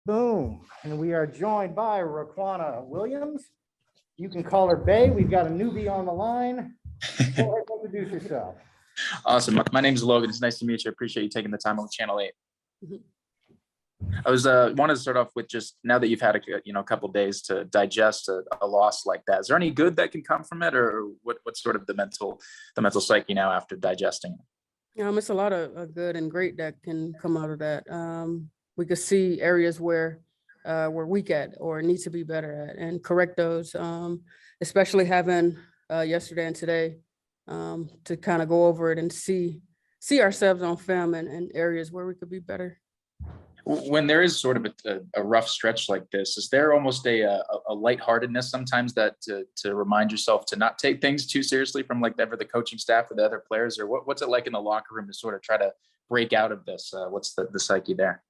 Boom. And we are joined by Riquana Williams. You can call her Bay. We've got a newbie on the line. Go ahead and introduce yourself. Awesome. My name is Logan. It's nice to meet you. I appreciate you taking the time on Channel 8. I was wanted to start off with just now that you've had a couple of days to digest a loss like that. Is there any good that can come from it, or what's sort of the mental psyche now after digesting it? It's a lot of good and great that can come out of that. We could see areas where we're weak at or need to be better at and correct those, especially having yesterday and today to kind of go over it and see ourselves on film and areas where we could be better. When there is sort of a rough stretch like this, is there almost a lightheartedness sometimes that to remind yourself to not take things too seriously from like ever the coaching staff or the other players, or what's it like in the locker room to sort of try to break out of this? What's the psyche there?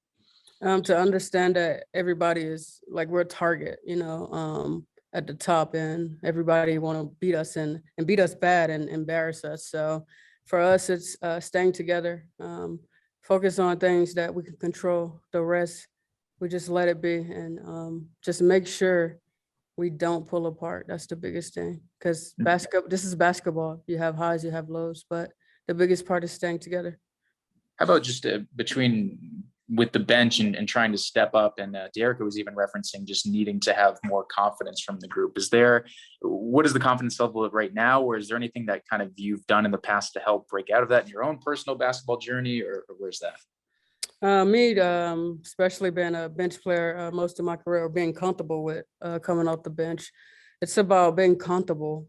To understand that everybody is like, we're a target, at the top, and everybody want to beat us and beat us bad and embarrass us. So for us, it's staying together, focus on things that we can control. The rest, we just let it be, and just make sure we don't pull apart. That's the biggest thing, because this is basketball. You have highs, you have lows, but the biggest part is staying together. How about just with the bench and trying to step up, and De'Erica was even referencing just needing to have more confidence from the group. What is the confidence level of right now, or is there anything that kind of you've done in the past to help break out of that in your own personal basketball journey, or where's that? Me, especially being a bench player most of my career, or being comfortable with coming off the bench. It's about being comfortable,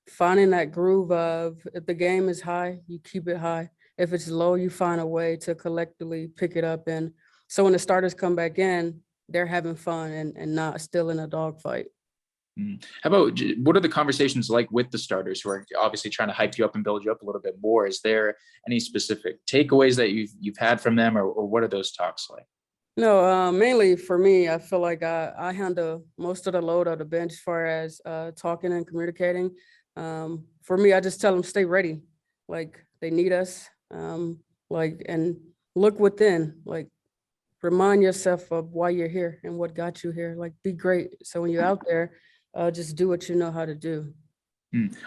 finding that groove of, if the game is high, you keep it high. If it's low, you find a way to collectively pick it up. And so when the starters come back in, they're having fun and not still in a dogfight. How about, what are the conversations like with the starters who are obviously trying to hype you up and build you up a little bit more? Is there any specific takeaways that you've had from them, or what are those talks like? No, mainly for me, I feel like I handle most of the load of the bench as far as talking and communicating. For me, I just tell them, stay ready. Like, they need us. And look within, like, remind yourself of why you're here and what got you here. Like, be great. So when you're out there, just do what you know how to do.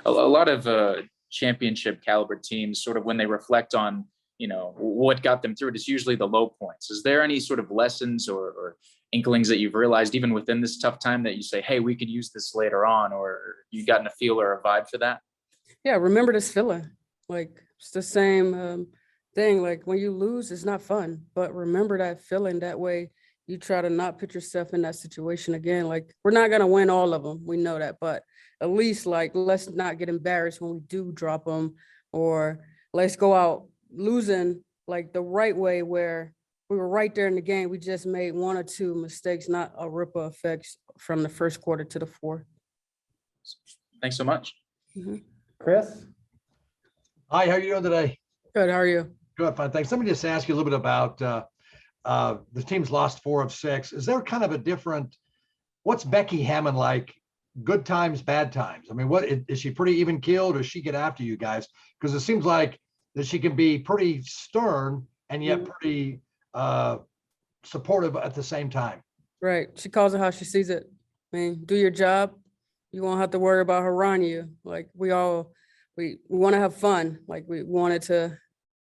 A lot of championship caliber teams, sort of when they reflect on, what got them through it, it's usually the low points. Is there any sort of lessons or inklings that you've realized even within this tough time that you say, hey, we could use this later on, or you gotten a feel or a vibe for that? Yeah, remember this feeling. Like, it's the same thing. Like, when you lose, it's not fun, but remember that feeling. That way you try to not put yourself in that situation again. Like, we're not going to win all of them. We know that, but at least, like, let's not get embarrassed when we do drop them, or let's go out losing like the right way, where we were right there in the game. We just made one or two mistakes, not a ripple effects from the first quarter to the fourth. Thanks so much. Chris? Hi, how are you doing today? Good, how are you? Good, fine, thanks. Let me just ask you a little bit about the team's lost 4 of 6. Is there kind of a different, what's Becky Hammond like? Good times, bad times? I mean, what is she pretty even keeled, or does she get after you guys? Because it seems like that she can be pretty stern and yet pretty supportive at the same time. Right, she calls it how she sees it. I mean, do your job. You won't have to worry about her running you. Like, we want to have fun. Like, we wanted to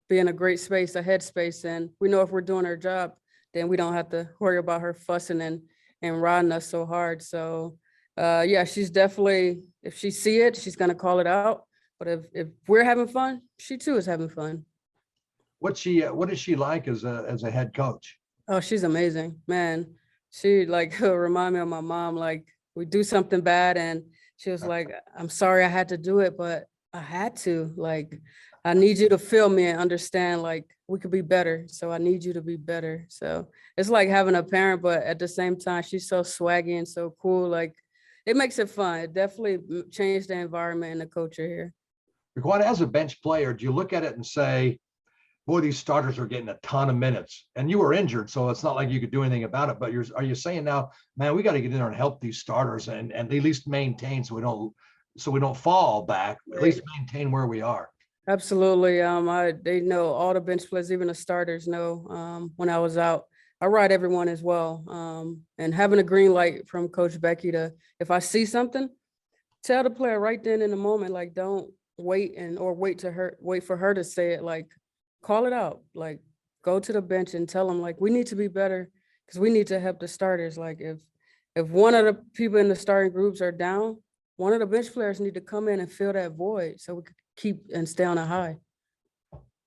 be in a great space, a headspace, and we know if we're doing our job, then we don't have to worry about her fussing and riding us so hard. So yeah, she's definitely, if she see it, she's gonna call it out. But if we're having fun, she too is having fun. What is she like as a head coach? Oh, she's amazing, man. She like remind me of my mom. Like, we do something bad and she was like, I'm sorry I had to do it, but I had to. Like, I need you to feel me and understand, like, we could be better. So I need you to be better. So it's like having a parent, but at the same time, she's so swaggy and so cool. Like, it makes it fun. It definitely changed the environment and the culture here. Riquana, as a bench player, do you look at it and say, boy, these starters are getting a ton of minutes, and you were injured, so it's not like you could do anything about it, but are you saying now, man, we got to get in there and help these starters and at least maintain so we don't fall back, at least maintain where we are? Absolutely. They know, all the bench players, even the starters know, when I was out, I ride everyone as well. And having a green light from Coach Becky to, if I see something, tell the player right then in the moment, like, don't wait or wait for her to say it, like, call it out, like, go to the bench and tell them, like, we need to be better because we need to help the starters. Like, if one of the people in the starting groups are down, one of the bench players need to come in and fill that void so we can keep and stay on a high.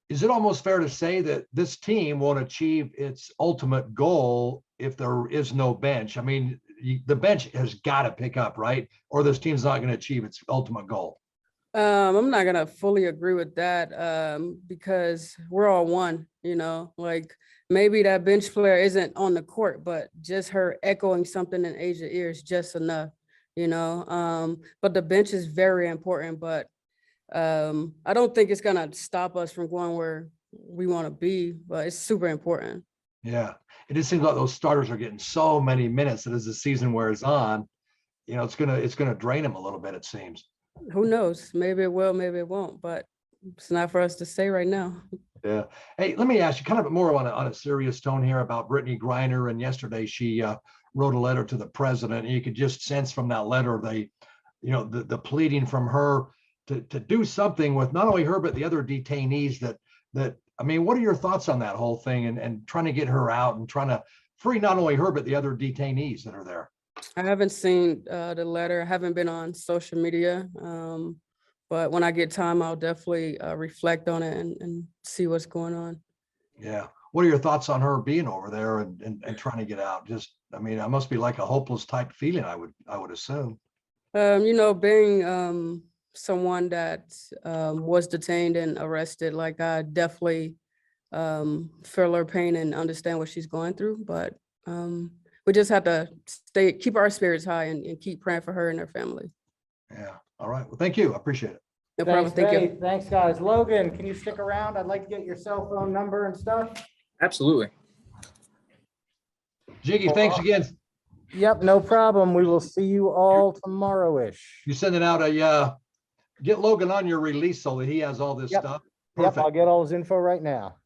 Is it almost fair to say that this team won't achieve its ultimate goal if there is no bench? I mean, the bench has got to pick up, right? Or this team's not going to achieve its ultimate goal. I'm not gonna fully agree with that because we're all one, like maybe that bench player isn't on the court, but just her echoing something in Asia's ears just enough, but the bench is very important, but I don't think it's gonna stop us from going where we want to be, but it's super important. Yeah, it just seems like those starters are getting so many minutes that as the season wears on, it's gonna drain them a little bit, it seems. Who knows? Maybe it will, maybe it won't, but it's not for us to say right now. Yeah. Hey, let me ask you kind of more on a serious tone here about Brittany Griner. And yesterday she wrote a letter to the president, and you could just sense from that letter the pleading from her to do something with not only her but the other detainees. That I mean, what are your thoughts on that whole thing and trying to get her out and trying to free not only her but the other detainees that are there? I haven't seen the letter. I haven't been on social media, but when I get time, I'll definitely reflect on it and see what's going on. Yeah. What are your thoughts on her being over there and trying to get out? Just, I mean, it must be like a hopeless type feeling, I would assume. Being someone that was detained and arrested, like I definitely feel her pain and understand what she's going through, but we just have to keep our spirits high and keep praying for her and her family. Yeah. All right. Well, thank you. I appreciate it. No problem. Thanks, Thank you. Faye. Thanks, guys. Logan, can you stick around? I'd like to get your cell phone number and stuff. Absolutely. Jiggy, thanks again. Yep, no problem. We will see you all tomorrow-ish. You sending out get Logan on your release so that he has all this Yep. stuff. Yep, Perfect. I'll get all his info right now.